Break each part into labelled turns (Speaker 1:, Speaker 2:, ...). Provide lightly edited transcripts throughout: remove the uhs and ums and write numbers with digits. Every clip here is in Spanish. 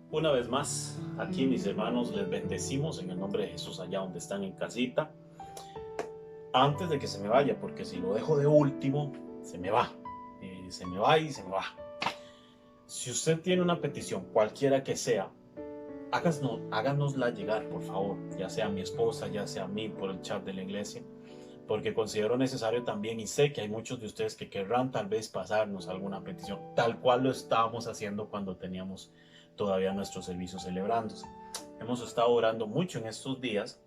Speaker 1: Una vez más, aquí mis hermanos, les bendecimos en el nombre de Jesús allá donde están en casita. Antes de que se me vaya, porque si lo dejo de último, se me va. Se me va y se me va. Si usted tiene una petición, cualquiera que sea, háganosla llegar, por favor. Ya sea a mi esposa, ya sea a mí, por el chat de la iglesia. Porque considero necesario también, y sé que hay muchos de ustedes que querrán tal vez pasarnos alguna petición, tal cual lo estábamos haciendo cuando teníamos todavía nuestro servicio celebrándose. Hemos estado orando mucho en estos días.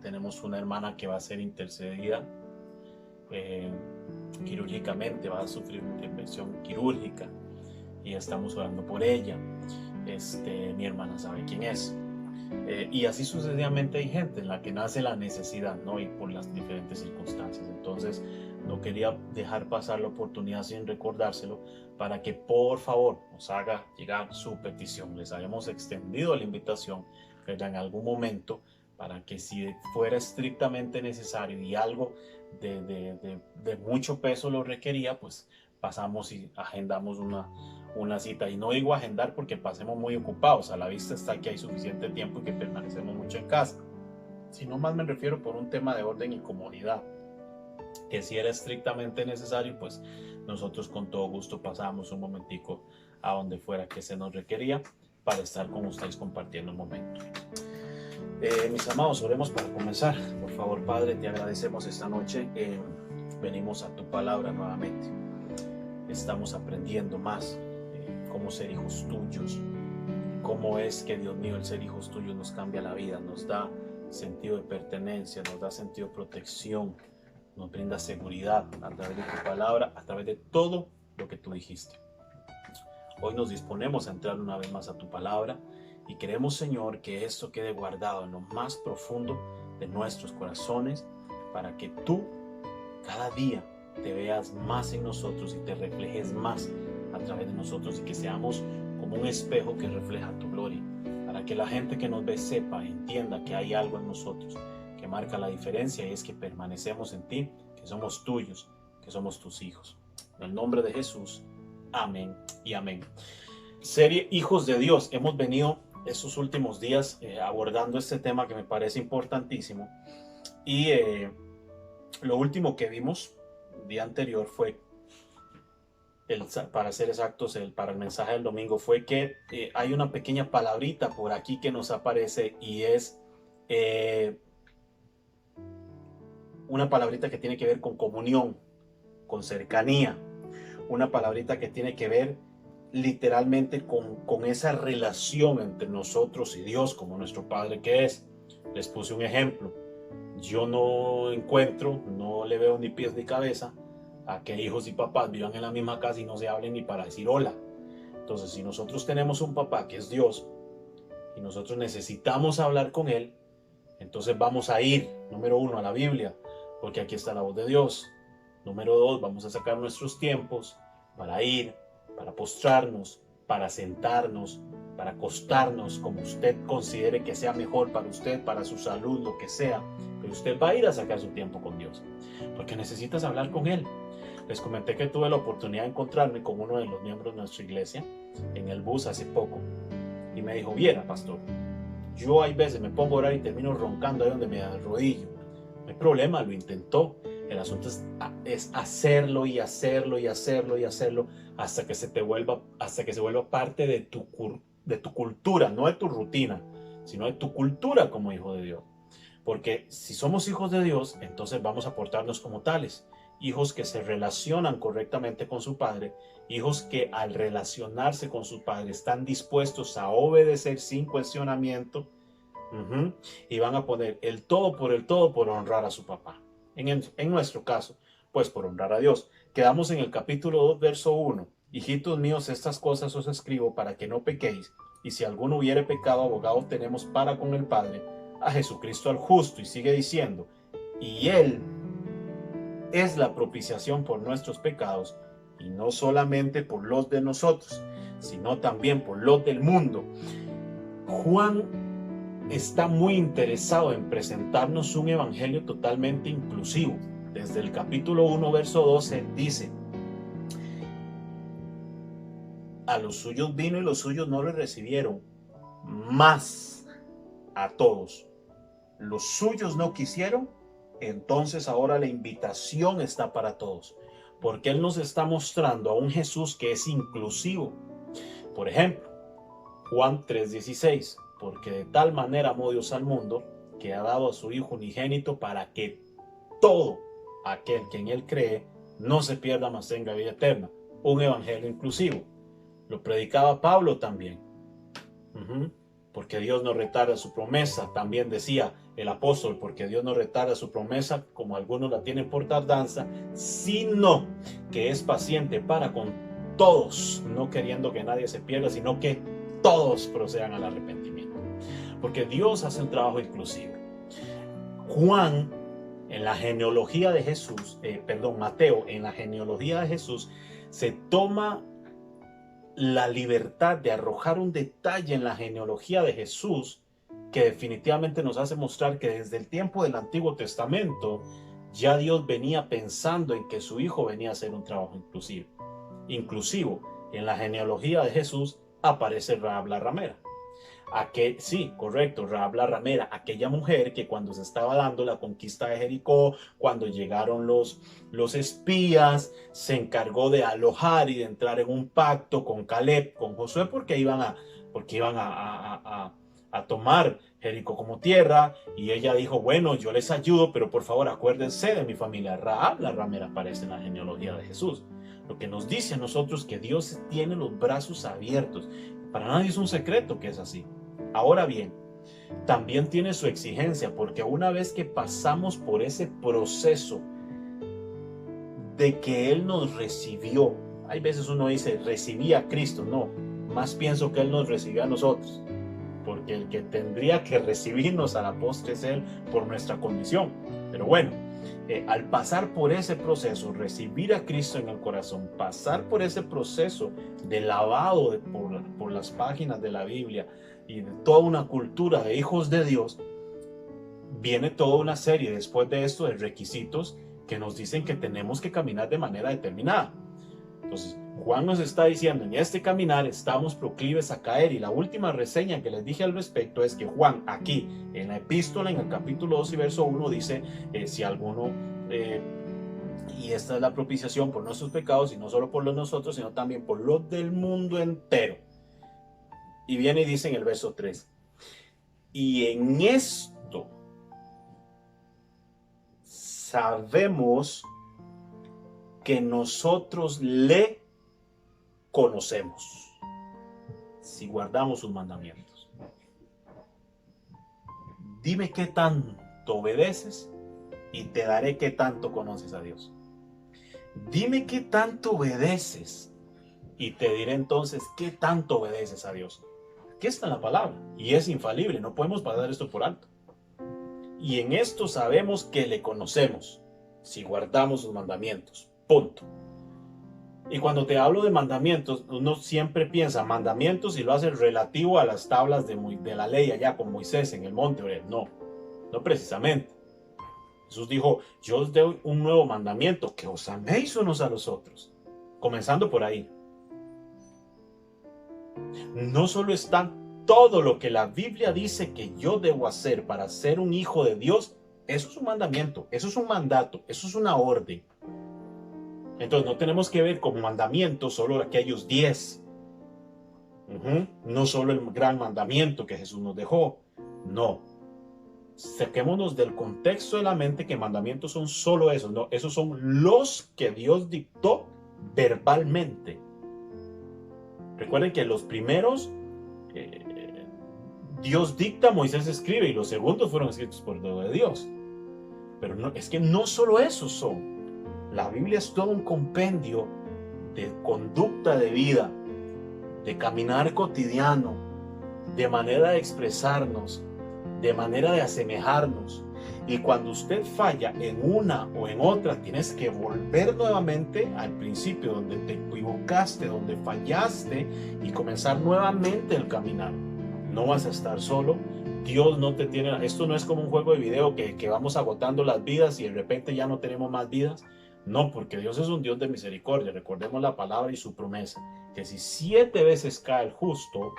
Speaker 1: Tenemos una hermana que va a ser intercedida eh, quirúrgicamente, va a sufrir una intervención quirúrgica y estamos orando por ella. Mi hermana sabe quién es. Y así sucesivamente hay gente en la que nace la necesidad, ¿no? Y por las diferentes circunstancias. Entonces, no quería dejar pasar la oportunidad sin recordárselo para que por favor nos haga llegar su petición. Les habíamos extendido la invitación, ¿verdad? En algún momento, para que si fuera estrictamente necesario y algo de mucho peso lo requería, pues pasamos y agendamos una cita. Y no digo agendar porque pasemos muy ocupados, a la vista está que hay suficiente tiempo y que permanecemos mucho en casa, sino más me refiero por un tema de orden y comodidad, que si era estrictamente necesario, pues nosotros con todo gusto pasamos un momentico a donde fuera que se nos requería para estar con ustedes compartiendo un momento. Mis amados, oremos para comenzar. Por favor, Padre, te agradecemos esta noche. Venimos a tu palabra nuevamente. Estamos aprendiendo más cómo ser hijos tuyos, cómo es que, Dios mío, el ser hijos tuyos nos cambia la vida, nos da sentido de pertenencia, nos da sentido de protección, nos brinda seguridad a través de tu palabra, a través de todo lo que tú dijiste. Hoy nos disponemos a entrar una vez más a tu palabra y queremos, Señor, que esto quede guardado en lo más profundo de nuestros corazones para que tú cada día te veas más en nosotros y te reflejes más a través de nosotros y que seamos como un espejo que refleja tu gloria, para que la gente que nos ve sepa, entienda que hay algo en nosotros que marca la diferencia y es que permanecemos en ti, que somos tuyos, que somos tus hijos. En el nombre de Jesús, amén y amén. Serie Hijos de Dios, hemos venido estos últimos días abordando este tema que me parece importantísimo y lo último que vimos el día anterior fue, para ser exactos, para el mensaje del domingo, fue que hay una pequeña palabrita por aquí que nos aparece y es una palabrita que tiene que ver con comunión, con cercanía, una palabrita que tiene que ver literalmente con esa relación entre nosotros y Dios como nuestro Padre que es. Les puse un ejemplo. Yo no encuentro, no le veo ni pies ni cabeza a que hijos y papás vivan en la misma casa y no se hablen ni para decir hola. Entonces, si nosotros tenemos un papá que es Dios y nosotros necesitamos hablar con Él, entonces vamos a ir, número uno, a la Biblia, porque aquí está la voz de Dios. Número dos, vamos a sacar nuestros tiempos para ir, para postrarnos, para sentarnos, para acostarnos, como usted considere que sea mejor para usted, para su salud, lo que sea. Pero usted va a ir a sacar su tiempo con Dios, porque necesitas hablar con Él. Les comenté que tuve la oportunidad de encontrarme con uno de los miembros de nuestra iglesia en el bus hace poco y me dijo, viera, pastor, yo hay veces me pongo a orar y termino roncando ahí donde me arrodillo. No hay problema, lo intentó. El asunto es hacerlo y hacerlo y hacerlo y hacerlo hasta que se vuelva parte de tu cultura, no de tu rutina, sino de tu cultura como hijo de Dios. Porque si somos hijos de Dios, entonces vamos a portarnos como tales. Hijos que se relacionan correctamente con su padre, hijos que al relacionarse con su padre están dispuestos a obedecer sin cuestionamiento, y van a poner el todo por honrar a su papá. En nuestro caso, pues por honrar a Dios. Quedamos en el capítulo 2, verso 1. Hijitos míos, estas cosas os escribo para que no pequéis, y si alguno hubiere pecado, abogado tenemos para con el Padre, a Jesucristo el justo. Y sigue diciendo, y Él es la propiciación por nuestros pecados, y no solamente por los de nosotros, sino también por los del mundo. Juan está muy interesado en presentarnos un evangelio totalmente inclusivo. Desde el capítulo 1, verso 12, dice, a los suyos vino y los suyos no le recibieron. Mas a todos los suyos no quisieron. Entonces ahora la invitación está para todos, porque Él nos está mostrando a un Jesús que es inclusivo. Por ejemplo, Juan 3:16, porque de tal manera amó Dios al mundo, que ha dado a su Hijo unigénito, para que todo aquel que en Él cree no se pierda, mas tenga vida eterna. Un evangelio inclusivo. Lo predicaba Pablo también. Porque Dios no retarda su promesa. También decía el apóstol, porque Dios no retarda su promesa, como algunos la tienen por tardanza, sino que es paciente para con todos, no queriendo que nadie se pierda, sino que todos procedan al arrepentimiento. Porque Dios hace un trabajo inclusivo. Juan, en la genealogía de Jesús, Mateo, en la genealogía de Jesús, se toma la libertad de arrojar un detalle en la genealogía de Jesús que definitivamente nos hace mostrar que desde el tiempo del Antiguo Testamento ya Dios venía pensando en que su Hijo venía a hacer un trabajo inclusivo. En la genealogía de Jesús aparece Rahab la ramera. Sí, correcto, Rahab la ramera, aquella mujer que cuando se estaba dando la conquista de Jericó, cuando llegaron los espías, se encargó de alojar y de entrar en un pacto con Caleb, con Josué, porque iban a tomar Jericó como tierra, y ella dijo, bueno, yo les ayudo, pero por favor acuérdense de mi familia. Rahab la ramera aparece en la genealogía de Jesús, lo que nos dice a nosotros que Dios tiene los brazos abiertos. Para nadie es un secreto que es así. Ahora bien, también tiene su exigencia, porque una vez que pasamos por ese proceso de que Él nos recibió, hay veces uno dice, recibí a Cristo, no, más pienso que Él nos recibió a nosotros, porque el que tendría que recibirnos a la postre es Él por nuestra condición. Pero bueno, al pasar por ese proceso, recibir a Cristo en el corazón, pasar por ese proceso de lavado por las páginas de la Biblia y de toda una cultura de hijos de Dios, viene toda una serie después de esto de requisitos que nos dicen que tenemos que caminar de manera determinada. Entonces, Juan nos está diciendo, en este caminar estamos proclives a caer, y la última reseña que les dije al respecto es que Juan aquí en la epístola, en el capítulo 2 y verso 1, dice, si alguno, y esta es la propiciación por nuestros pecados, y no solo por los nosotros, sino también por los del mundo entero. Y viene y dice en el verso 3, y en esto sabemos que nosotros le conocemos, si guardamos sus mandamientos. Dime qué tanto obedeces y te daré qué tanto conoces a Dios. Dime qué tanto obedeces y te diré entonces qué tanto obedeces a Dios. Aquí está la palabra y es infalible, no podemos pasar esto por alto. Y en esto sabemos que le conocemos, si guardamos sus mandamientos. Punto. Y cuando te hablo de mandamientos, uno siempre piensa mandamientos y lo hace relativo a las tablas de la ley allá con Moisés en el monte Oreb. No precisamente. Jesús dijo, yo os doy un nuevo mandamiento, que os améis unos a los otros. Comenzando por ahí. No solo está todo lo que la Biblia dice que yo debo hacer para ser un hijo de Dios, eso es un mandamiento, eso es un mandato, eso es una orden. Entonces no tenemos que ver como mandamiento solo aquellos 10. No solo el gran mandamiento que Jesús nos dejó. No. Saquémonos del contexto de la mente que mandamientos son solo esos. No, esos son los que Dios dictó verbalmente. Recuerden que los primeros Dios dicta, Moisés escribe, y los segundos fueron escritos por dedo de Dios. Pero no, es que no solo esos son. La Biblia es todo un compendio de conducta de vida, de caminar cotidiano, de manera de expresarnos, de manera de asemejarnos. Y cuando usted falla en una o en otra, tienes que volver nuevamente al principio, donde te equivocaste, donde fallaste, y comenzar nuevamente el caminar. No vas a estar solo. Dios no te tiene. Esto no es como un juego de video que vamos agotando las vidas y de repente ya no tenemos más vidas. No, porque Dios es un Dios de misericordia. Recordemos la palabra y su promesa, que si 7 veces cae el justo,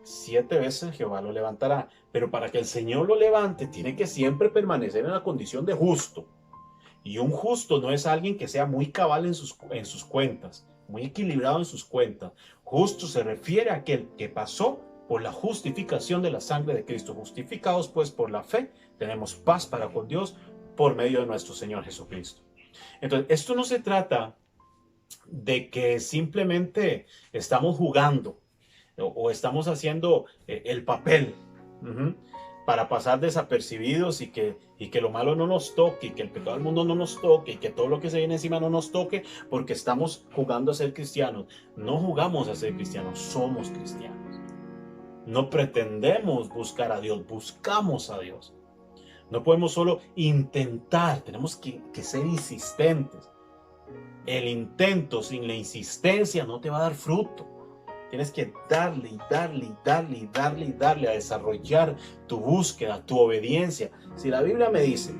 Speaker 1: 7 veces Jehová lo levantará. Pero para que el Señor lo levante, tiene que siempre permanecer en la condición de justo. Y un justo no es alguien que sea muy cabal en sus cuentas, muy equilibrado en sus cuentas. Justo se refiere a aquel que pasó por la justificación de la sangre de Cristo. Justificados pues por la fe, tenemos paz para con Dios por medio de nuestro Señor Jesucristo. Entonces, esto no se trata de que simplemente estamos jugando o estamos haciendo el papel para pasar desapercibidos y que lo malo no nos toque, y que el pecado del mundo no nos toque, y que todo lo que se viene encima no nos toque, porque estamos jugando a ser cristianos. No jugamos a ser cristianos, somos cristianos. No pretendemos buscar a Dios, buscamos a Dios. No podemos solo intentar, tenemos que ser insistentes. El intento sin la insistencia no te va a dar fruto. Tienes que darle y darle y darle y darle y darle a desarrollar tu búsqueda, tu obediencia. Si la Biblia me dice,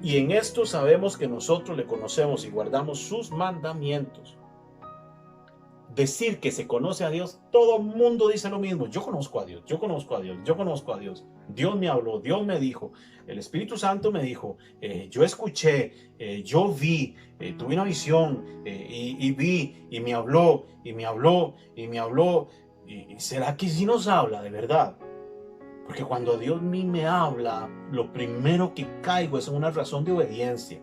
Speaker 1: y en esto sabemos que nosotros le conocemos y guardamos sus mandamientos. Decir que se conoce a Dios, todo el mundo dice lo mismo. Yo conozco a Dios, yo conozco a Dios, yo conozco a Dios. Dios me habló, Dios me dijo, el Espíritu Santo me dijo, yo escuché, yo vi, tuve una visión y vi y me habló y me habló y me habló. ¿Y será que sí nos habla de verdad? Porque cuando Dios a mí me habla, lo primero que caigo es en una razón de obediencia.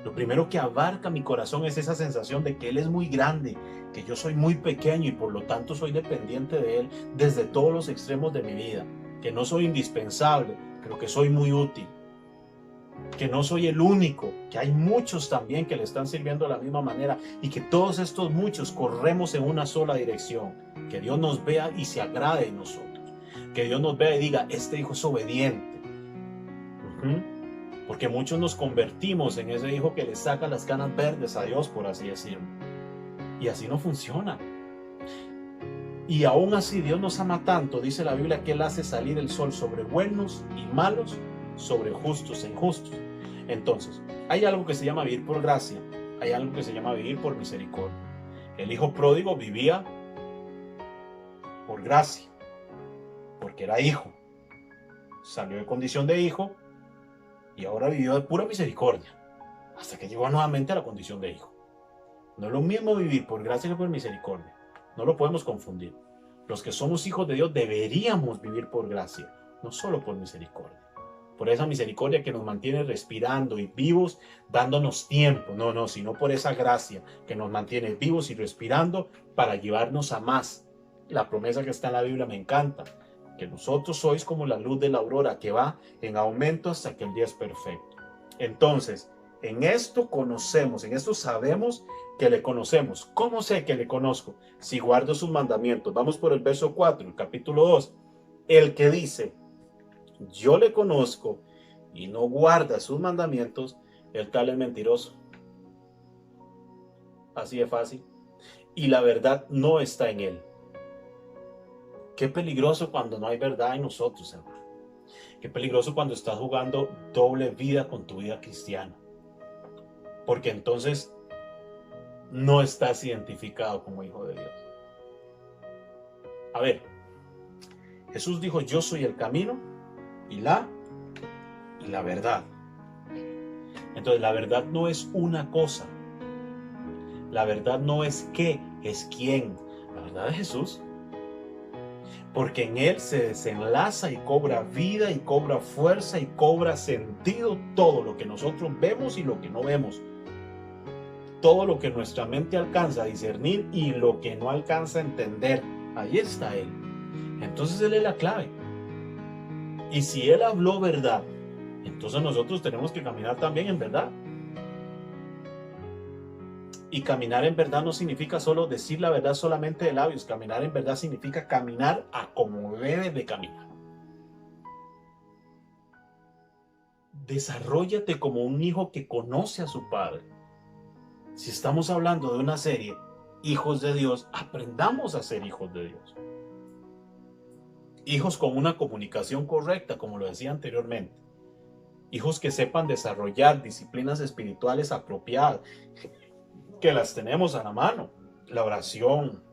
Speaker 1: Lo primero que abarca mi corazón es esa sensación de que Él es muy grande, que yo soy muy pequeño y por lo tanto soy dependiente de Él desde todos los extremos de mi vida, que no soy indispensable, pero que soy muy útil, que no soy el único, que hay muchos también que le están sirviendo de la misma manera y que todos estos muchos corremos en una sola dirección, que Dios nos vea y se agrade en nosotros, que Dios nos vea y diga, este hijo es obediente. Porque muchos nos convertimos en ese hijo que le saca las canas verdes a Dios, por así decirlo. Y así no funciona. Y aún así Dios nos ama tanto, dice la Biblia, que Él hace salir el sol sobre buenos y malos, sobre justos e injustos. Entonces, hay algo que se llama vivir por gracia, hay algo que se llama vivir por misericordia. El hijo pródigo vivía por gracia, porque era hijo. Salió de condición de hijo y ahora vivió de pura misericordia, hasta que llegó nuevamente a la condición de hijo. No es lo mismo vivir por gracia que por misericordia. No lo podemos confundir. Los que somos hijos de Dios deberíamos vivir por gracia, no solo por misericordia. Por esa misericordia que nos mantiene respirando y vivos, dándonos tiempo. No, sino por esa gracia que nos mantiene vivos y respirando para llevarnos a más. La promesa que está en la Biblia me encanta. Que nosotros sois como la luz de la aurora que va en aumento hasta que el día es perfecto. Entonces, en esto conocemos, en esto sabemos que le conocemos. ¿Cómo sé que le conozco? Si guardo sus mandamientos. Vamos por el verso 4, el capítulo 2. El que dice, yo le conozco y no guarda sus mandamientos, el tal es mentiroso. Así de fácil. Y la verdad no está en él. Qué peligroso cuando no hay verdad en nosotros, hermano. Qué peligroso cuando estás jugando doble vida con tu vida cristiana. Porque entonces no estás identificado como hijo de Dios. A ver, Jesús dijo, yo soy el camino y la verdad. Entonces la verdad no es una cosa. La verdad no es qué, es quién. La verdad es Jesús. Porque en Él se desenlaza y cobra vida y cobra fuerza y cobra sentido todo lo que nosotros vemos y lo que no vemos. Todo lo que nuestra mente alcanza a discernir y lo que no alcanza a entender. Ahí está Él. Entonces Él es la clave. Y si Él habló verdad, entonces nosotros tenemos que caminar también en verdad. Y caminar en verdad no significa solo decir la verdad solamente de labios. Caminar en verdad significa caminar a como debe de caminar. Desarróllate como un hijo que conoce a su padre. Si estamos hablando de una serie, hijos de Dios, aprendamos a ser hijos de Dios. Hijos con una comunicación correcta, como lo decía anteriormente. hijos que sepan desarrollar disciplinas espirituales apropiadas, que las tenemos a la mano. La oración,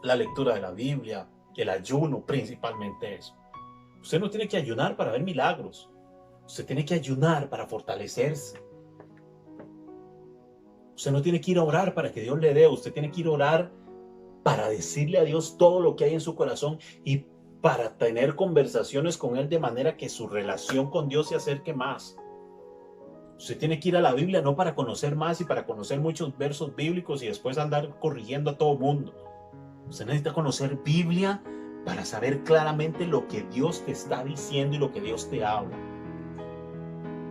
Speaker 1: la lectura de la Biblia, el ayuno, principalmente eso. Usted no tiene que ayunar para ver milagros. Usted tiene que ayunar para fortalecerse. Usted no tiene que ir a orar para que Dios le dé. Usted tiene que ir a orar para decirle a Dios todo lo que hay en su corazón y para tener conversaciones con Él de manera que su relación con Dios se acerque más. Usted tiene que ir a la Biblia no para conocer más y para conocer muchos versos bíblicos y después andar corrigiendo a todo mundo. Usted necesita conocer Biblia para saber claramente lo que Dios te está diciendo y lo que Dios te habla.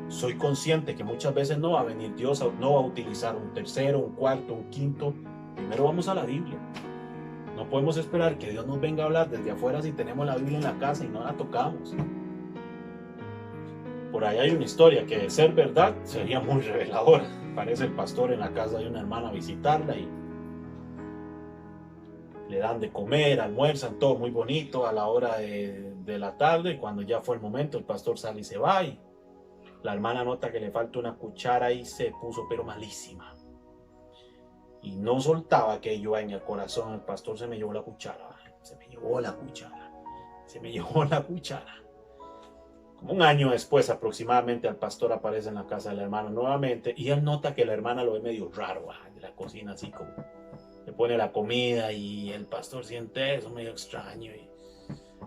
Speaker 1: Soy consciente que muchas veces no va a venir Dios, no va a utilizar un tercero, un cuarto, un quinto. Primero vamos a la Biblia. No podemos esperar que Dios nos venga a hablar desde afuera si tenemos la Biblia en la casa y no la tocamos. Por ahí hay una historia que de ser verdad sería muy reveladora. Parece el pastor en la casa de una hermana a visitarla y le dan de comer, almuerzan, todo muy bonito a la hora de la tarde. Cuando ya fue el momento, el pastor sale y se va y la hermana nota que le falta una cuchara y se puso pero malísima. Y no soltaba aquello en el corazón. El pastor se me llevó la cuchara. Se me llevó la cuchara. Se me llevó la cuchara. Como un año después aproximadamente el pastor aparece en la casa de la hermana nuevamente y él nota que la hermana lo ve medio raro de la cocina, así como le pone la comida y el pastor siente eso medio extraño.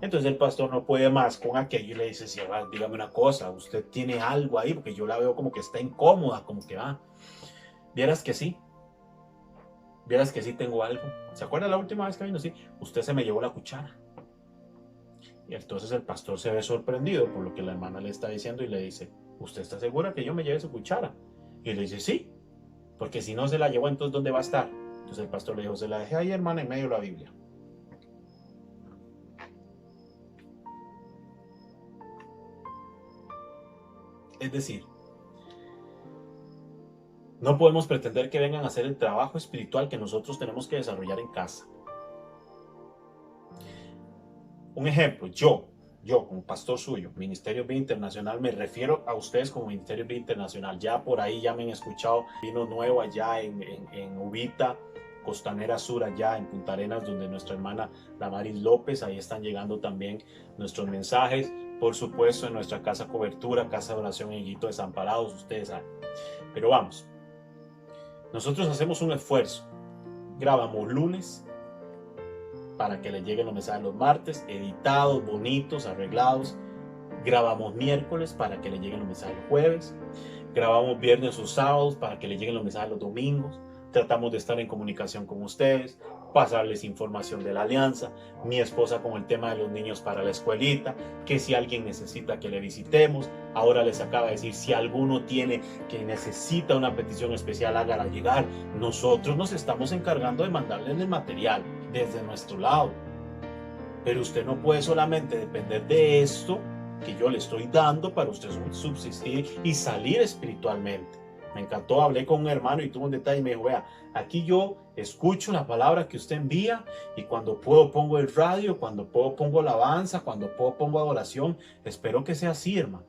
Speaker 1: Entonces el pastor no puede más con aquello y le dice, sí, dígame una cosa, usted tiene algo ahí porque yo la veo como que está incómoda, como que va. Vieras que sí tengo algo. ¿Se acuerda la última vez que vino? Sí, usted se me llevó la cuchara. Y entonces el pastor se ve sorprendido por lo que la hermana le está diciendo y le dice, ¿usted está segura que yo me lleve su cuchara? Y le dice, sí, porque si no se la llevó, entonces ¿dónde va a estar? Entonces el pastor le dijo, se la dejé ahí, hermana, en medio de la Biblia. Es decir, no podemos pretender que vengan a hacer el trabajo espiritual que nosotros tenemos que desarrollar en casa. Un ejemplo, yo como pastor suyo, Ministerio Vida Internacional, me refiero a ustedes como Ministerio Vida Internacional. Ya por ahí ya me han escuchado, vino nuevo allá en Ubita, Costanera Sur, allá en Punta Arenas, donde nuestra hermana Damaris López, ahí están llegando también nuestros mensajes. Por supuesto, en nuestra casa cobertura, casa de oración en Higuito Desamparados, ustedes saben. Pero vamos, nosotros hacemos un esfuerzo. Grabamos lunes para que les lleguen los mensajes los martes, editados, bonitos, arreglados. Grabamos miércoles para que les lleguen los mensajes los jueves. Grabamos viernes o sábados para que les lleguen los mensajes los domingos. Tratamos de estar en comunicación con ustedes, pasarles información de la alianza, mi esposa con el tema de los niños para la escuelita, que si alguien necesita que le visitemos, ahora les acaba de decir, si alguno tiene que necesita una petición especial, hágala llegar. Nosotros nos estamos encargando de mandarles el material desde nuestro lado, pero usted no puede solamente depender de esto que yo le estoy dando para usted subsistir y salir espiritualmente. Me encantó, hablé con un hermano y tuvo un detalle y me dijo, vea, aquí yo escucho la palabra que usted envía y cuando puedo pongo el radio, cuando puedo pongo alabanza, cuando puedo pongo adoración. Espero que sea así, hermano.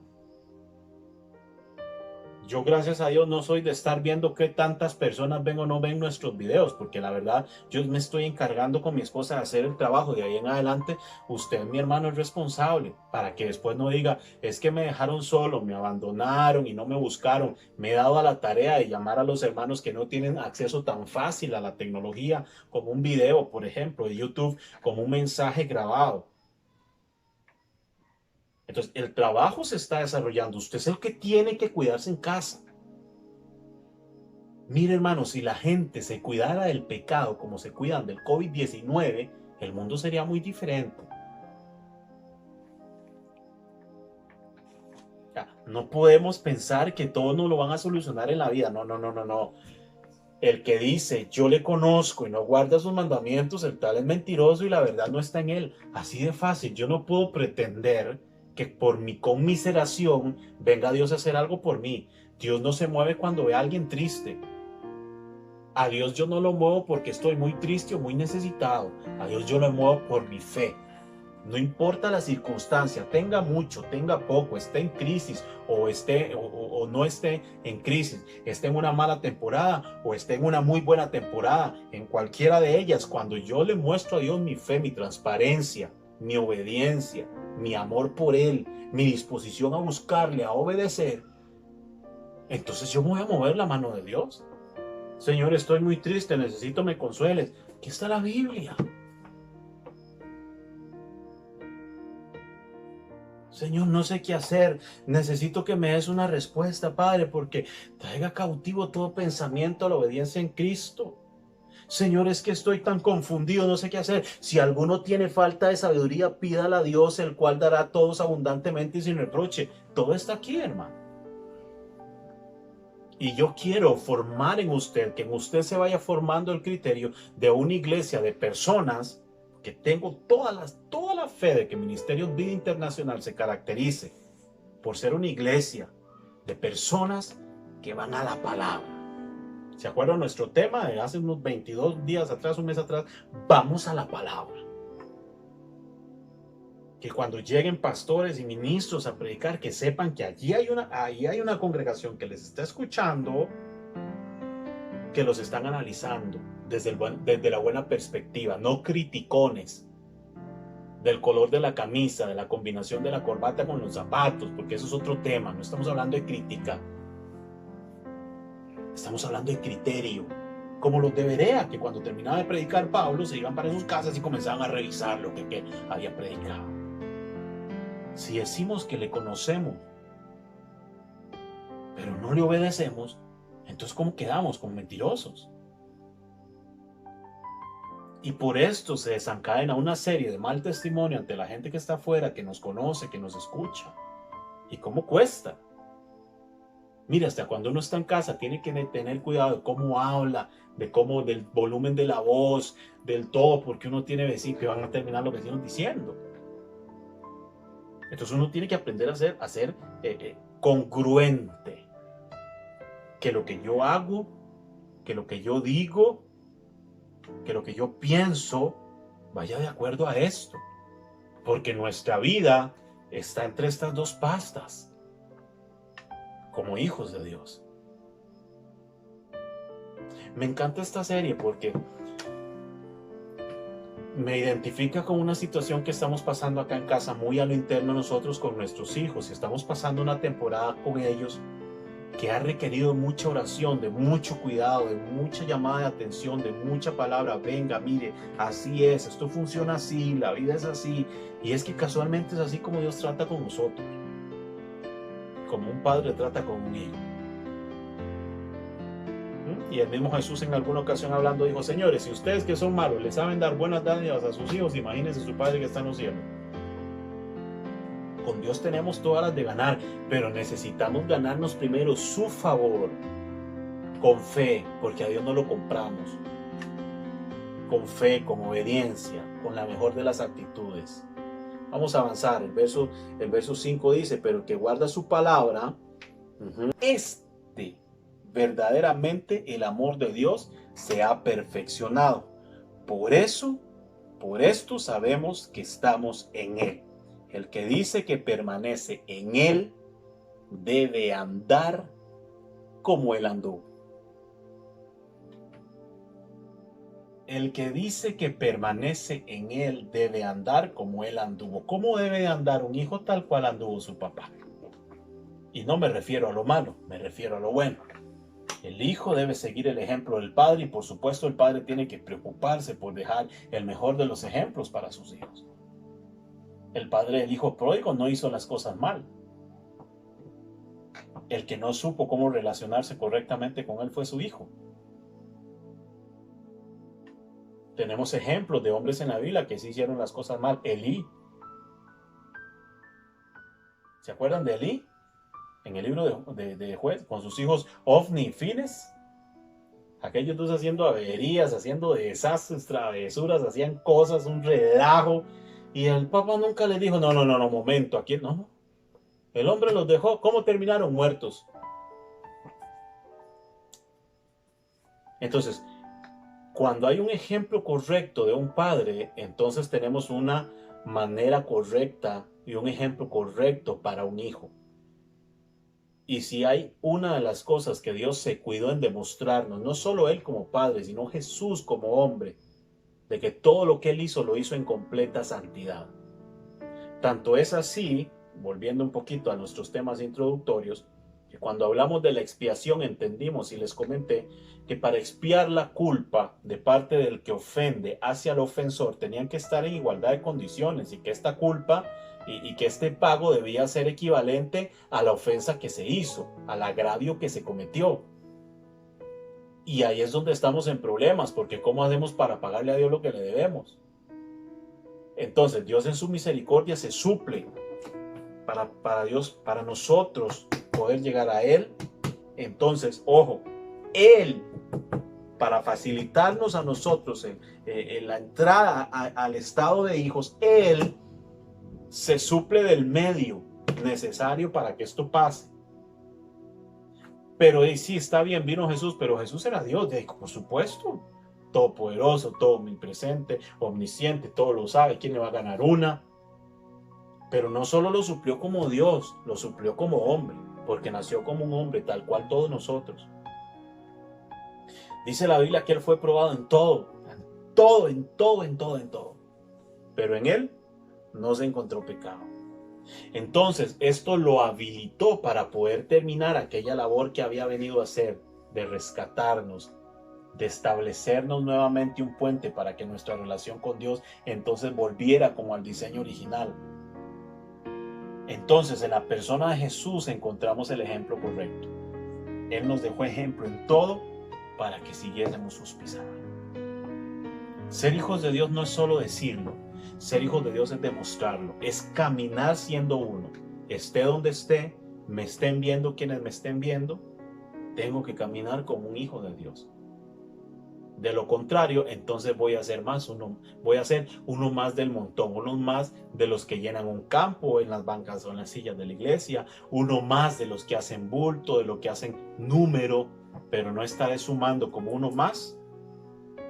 Speaker 1: Yo, gracias a Dios, no soy de estar viendo qué tantas personas ven o no ven nuestros videos, porque la verdad, yo me estoy encargando con mi esposa de hacer el trabajo. De ahí en adelante, usted, mi hermano, es responsable, para que después no diga, es que me dejaron solo, me abandonaron y no me buscaron. Me he dado a la tarea de llamar a los hermanos que no tienen acceso tan fácil a la tecnología, como un video, por ejemplo, de YouTube, como un mensaje grabado. Entonces, el trabajo se está desarrollando. Usted es el que tiene que cuidarse en casa. Mire, hermano, si la gente se cuidara del pecado como se cuidan del COVID-19, el mundo sería muy diferente. No podemos pensar que todo nos lo van a solucionar en la vida. No. El que dice, yo le conozco y no guarda sus mandamientos, el tal es mentiroso y la verdad no está en él. Así de fácil. Yo no puedo pretender que por mi conmiseración venga Dios a hacer algo por mí. Dios no se mueve cuando ve a alguien triste. A Dios yo no lo muevo porque estoy muy triste o muy necesitado. A Dios yo lo muevo por mi fe. No importa la circunstancia, tenga mucho, tenga poco, esté en crisis o no esté en crisis, esté en una mala temporada o esté en una muy buena temporada, en cualquiera de ellas, cuando yo le muestro a Dios mi fe, mi transparencia, mi obediencia, mi amor por Él, mi disposición a buscarle, a obedecer, entonces yo me voy a mover la mano de Dios. Señor, estoy muy triste, necesito me consueles. Aquí está la Biblia. Señor, no sé qué hacer, necesito que me des una respuesta, Padre, porque traiga cautivo todo pensamiento a la obediencia en Cristo. Señor, es que estoy tan confundido, no sé qué hacer. Si alguno tiene falta de sabiduría, pídala a Dios, el cual dará a todos abundantemente y sin reproche. Todo está aquí, hermano. Y yo quiero formar en usted, que en usted se vaya formando el criterio de una iglesia de personas que tengo toda la fe de que Ministerios Vida Internacional se caracterice por ser una iglesia de personas que van a la palabra. ¿Se acuerdan nuestro tema de hace unos 22 días atrás, un mes atrás? Vamos a la palabra. Que cuando lleguen pastores y ministros a predicar, que sepan que allí hay una congregación que les está escuchando, que los están analizando desde la buena perspectiva, no criticones del color de la camisa, de la combinación de la corbata con los zapatos, porque eso es otro tema. No estamos hablando de crítica, estamos hablando de criterio, como los de Berea, que cuando terminaba de predicar Pablo se iban para sus casas y comenzaban a revisar lo que había predicado. Si decimos que le conocemos, pero no le obedecemos, entonces ¿cómo quedamos? Como mentirosos. Y por esto se desencadena una serie de mal testimonio ante la gente que está afuera, que nos conoce, que nos escucha. ¿Y cómo cuesta? Mira, hasta cuando uno está en casa tiene que tener cuidado de cómo habla, del volumen de la voz, del todo, porque uno tiene vecinos que van a terminar los vecinos diciendo. Entonces uno tiene que aprender a ser congruente. Que lo que yo hago, que lo que yo digo, que lo que yo pienso vaya de acuerdo a esto. Porque nuestra vida está entre estas dos pastas, como hijos de Dios. Me encanta esta serie porque me identifica con una situación que estamos pasando acá en casa, muy a lo interno nosotros con nuestros hijos. Y estamos pasando una temporada con ellos que ha requerido mucha oración, de mucho cuidado, de mucha llamada de atención, de mucha palabra. Venga, mire, así es, esto funciona así, la vida es así. Y es que casualmente es así como Dios trata con nosotros, como un padre trata con un hijo. Y el mismo Jesús en alguna ocasión hablando dijo: señores, si ustedes que son malos le saben dar buenas dádivas a sus hijos, imagínense su Padre que está en los cielos. Con Dios tenemos todas las de ganar, pero necesitamos ganarnos primero su favor, con fe, porque a Dios no lo compramos, con fe, con obediencia, con la mejor de las actitudes. Vamos a avanzar. El verso 5 dice: pero el que guarda su palabra, verdaderamente el amor de Dios se ha perfeccionado. Por esto sabemos que estamos en Él. El que dice que permanece en Él debe andar como Él anduvo. El que dice que permanece en Él debe andar como Él anduvo. ¿Cómo debe andar un hijo? Tal cual anduvo su papá. Y no me refiero a lo malo, me refiero a lo bueno. El hijo debe seguir el ejemplo del padre y por supuesto el padre tiene que preocuparse por dejar el mejor de los ejemplos para sus hijos. El padre del hijo pródigo no hizo las cosas mal. El que no supo cómo relacionarse correctamente con él fue su hijo. Tenemos ejemplos de hombres en la Biblia que sí hicieron las cosas mal. Elí. ¿Se acuerdan de Elí? En el libro de Juez, con sus hijos Ofni y Fines. Aquellos dos haciendo averías, haciendo desastres, travesuras, hacían cosas, un relajo. Y el papá nunca le dijo: no, momento, aquí no. El hombre los dejó. ¿Cómo terminaron? Muertos. Entonces, cuando hay un ejemplo correcto de un padre, entonces tenemos una manera correcta y un ejemplo correcto para un hijo. Y si hay una de las cosas que Dios se cuidó en demostrarnos, no solo Él como Padre, sino Jesús como hombre, de que todo lo que Él hizo lo hizo en completa santidad. Tanto es así, volviendo un poquito a nuestros temas introductorios, que cuando hablamos de la expiación entendimos y les comenté que para expiar la culpa de parte del que ofende hacia el ofensor tenían que estar en igualdad de condiciones y que esta culpa y que este pago debía ser equivalente a la ofensa que se hizo, al agravio que se cometió. Y ahí es donde estamos en problemas, porque ¿cómo hacemos para pagarle a Dios lo que le debemos? Entonces Dios en su misericordia se suple para Dios, para nosotros poder llegar a Él. Entonces, ojo, Él, para facilitarnos a nosotros la entrada al estado de hijos, Él se suple del medio necesario para que esto pase. Pero sí, está bien, vino Jesús, pero Jesús era Dios, por supuesto, todopoderoso, todo omnipresente, omnisciente, todo lo sabe, ¿quién le va a ganar una? Pero no solo lo suplió como Dios, lo suplió como hombre, porque nació como un hombre, tal cual todos nosotros. Dice la Biblia que Él fue probado en todo. Pero en Él no se encontró pecado. Entonces, esto lo habilitó para poder terminar aquella labor que había venido a hacer, de rescatarnos, de establecernos nuevamente un puente para que nuestra relación con Dios entonces volviera como al diseño original. Entonces, en la persona de Jesús encontramos el ejemplo correcto. Él nos dejó ejemplo en todo para que siguiésemos sus pisadas. Ser hijos de Dios no es solo decirlo. Ser hijos de Dios es demostrarlo. Es caminar siendo uno. Esté donde esté, me estén viendo quienes me estén viendo, tengo que caminar como un hijo de Dios. De lo contrario, entonces voy a ser uno más del montón, uno más de los que llenan un campo en las bancas o en las sillas de la iglesia, uno más de los que hacen bulto, de los que hacen número, pero no estaré sumando como uno más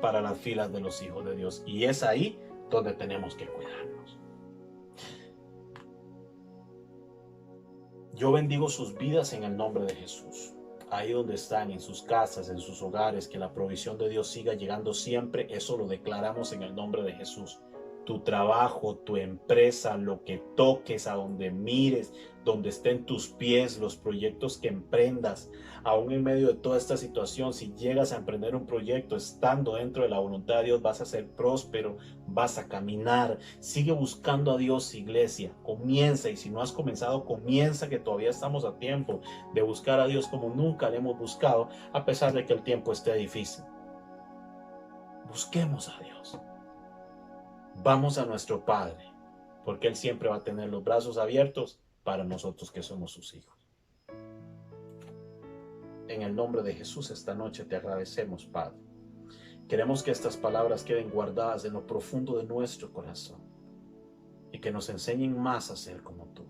Speaker 1: para las filas de los hijos de Dios. Y es ahí donde tenemos que cuidarnos. Yo bendigo sus vidas en el nombre de Jesús. Ahí donde están, en sus casas, en sus hogares, que la provisión de Dios siga llegando siempre. Eso lo declaramos en el nombre de Jesús. Tu trabajo, tu empresa, lo que toques, a donde mires, donde estén tus pies, los proyectos que emprendas, aún en medio de toda esta situación, si llegas a emprender un proyecto estando dentro de la voluntad de Dios, vas a ser próspero, vas a caminar. Sigue buscando a Dios, iglesia. Comienza, y si no has comenzado, comienza, que todavía estamos a tiempo de buscar a Dios como nunca le hemos buscado, a pesar de que el tiempo esté difícil. Busquemos a Dios. Vamos a nuestro Padre, porque Él siempre va a tener los brazos abiertos para nosotros que somos sus hijos. En el nombre de Jesús, esta noche te agradecemos, Padre. Queremos que estas palabras queden guardadas en lo profundo de nuestro corazón y que nos enseñen más a ser como tú,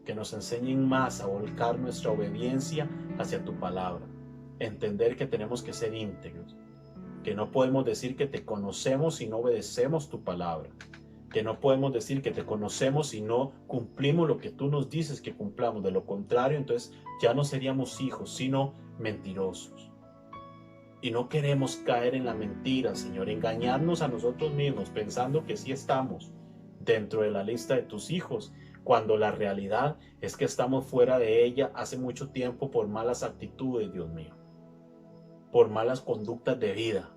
Speaker 1: que nos enseñen más a volcar nuestra obediencia hacia tu palabra, entender que tenemos que ser íntegros, que no podemos decir que te conocemos si no obedecemos tu palabra, que no podemos decir que te conocemos si no cumplimos lo que tú nos dices que cumplamos. De lo contrario, entonces ya no seríamos hijos, sino mentirosos. Y no queremos caer en la mentira, Señor, engañarnos a nosotros mismos pensando que sí estamos dentro de la lista de tus hijos, cuando la realidad es que estamos fuera de ella hace mucho tiempo por malas actitudes, Dios mío, por malas conductas de vida.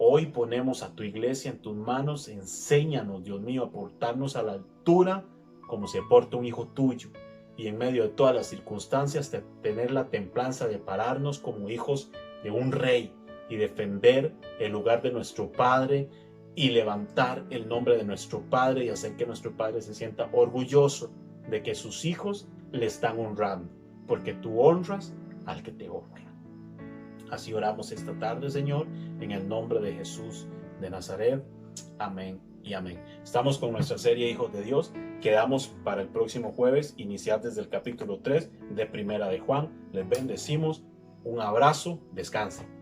Speaker 1: Hoy ponemos a tu iglesia en tus manos. Enséñanos, Dios mío, a portarnos a la altura como se porta un hijo tuyo, y en medio de todas las circunstancias tener la templanza de pararnos como hijos de un rey y defender el lugar de nuestro Padre y levantar el nombre de nuestro Padre y hacer que nuestro Padre se sienta orgulloso de que sus hijos le están honrando, porque tú honras al que te honra. Así oramos esta tarde, Señor, en el nombre de Jesús de Nazaret. Amén y amén. Estamos con nuestra serie Hijos de Dios. Quedamos para el próximo jueves iniciar desde el capítulo 3 de Primera de Juan. Les bendecimos. Un abrazo. Descansen.